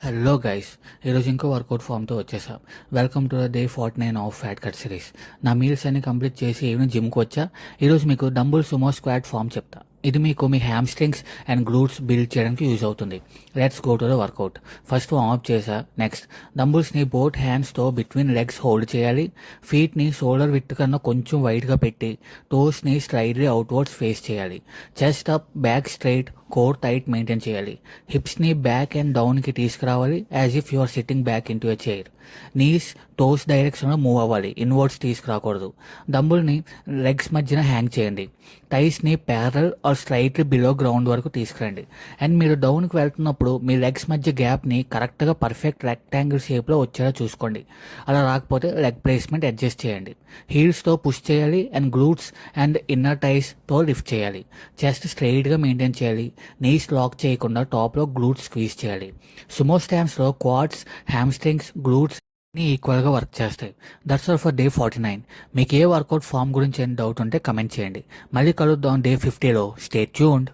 Hello guys, ఈరోజు ఇంకో work out ఫామ్తో వచ్చేసా. Welcome to the day 49 of fat cut series. నా మీల్స్ అన్ని కంప్లీట్ చేసి ఈవినింగ్ జిమ్కి వచ్చా. ఈరోజు మీకు డంబుల్ సుమో స్క్వాట్ ఫామ్ చెప్తా. ఇది మీకు మీ హ్యామ్స్ట్రింగ్స్ అండ్ గ్లూట్స్ బిల్డ్ చేయడానికి యూజ్ అవుతుంది. Let's go to the workout. First warm up చేసా. నెక్స్ట్ డంబుల్స్ని బోత్ హ్యాండ్స్తో బిట్వీన్ లెగ్స్ హోల్డ్ చేయాలి. ఫీట్ని షోల్డర్ విత్ కన్నా కొంచెం వైడ్గా పెట్టి టోస్ని స్లైడ్లీ అవుట్వర్డ్స్ ఫేస్ చేయాలి. Chest up, back straight, core tight maintain చేయాలి. హిప్స్ని బ్యాక్ అండ్ డౌన్కి తీసుకురావాలి as if you are sitting back in to a chair. Knees toes డైరెక్షన్లో మూవ్ అవ్వాలి, ఇన్వర్డ్స్ తీసుకురాకూడదు. డంబుల్ని లెగ్స్ మధ్యన హ్యాంగ్ చేయండి. టైస్ని parallel or slightly below ground వరకు తీసుకురండి. అండ్ మీరు డౌన్కి వెళ్తున్నప్పుడు మీ లెగ్స్ మధ్య గ్యాప్ని కరెక్ట్గా పర్ఫెక్ట్ రెక్టాంగిల్ షేప్లో వచ్చేలా చూసుకోండి. అలా రాకపోతే లెగ్ ప్లేస్మెంట్ అడ్జస్ట్ చేయండి. హీల్స్తో పుష్ చేయాలి అండ్ గ్లూట్స్ అండ్ ఇన్నర్ టైస్తో లిఫ్ట్ చేయాలి. చెస్ట్ స్ట్రెయిట్గా మెయింటైన్ చేయాలి. నీస్ లాక్ చేయకుండా టాప్లో గ్లూట్స్ స్క్వీజ్ చేయాలి. సుమో స్టాండ్స్లో క్వాడ్స్, హ్యామ్స్ట్రింగ్స్, గ్లూట్స్ ఈక్వల్గా వర్క్ చేస్తాయి. That's all for day 49. మీకు ఏ వర్కౌట్ ఫామ్ గురించి ఏం డౌట్ ఉంటే కమెంట్ చేయండి. మళ్ళీ కలుద్దాం డే 50లో. Stay tuned.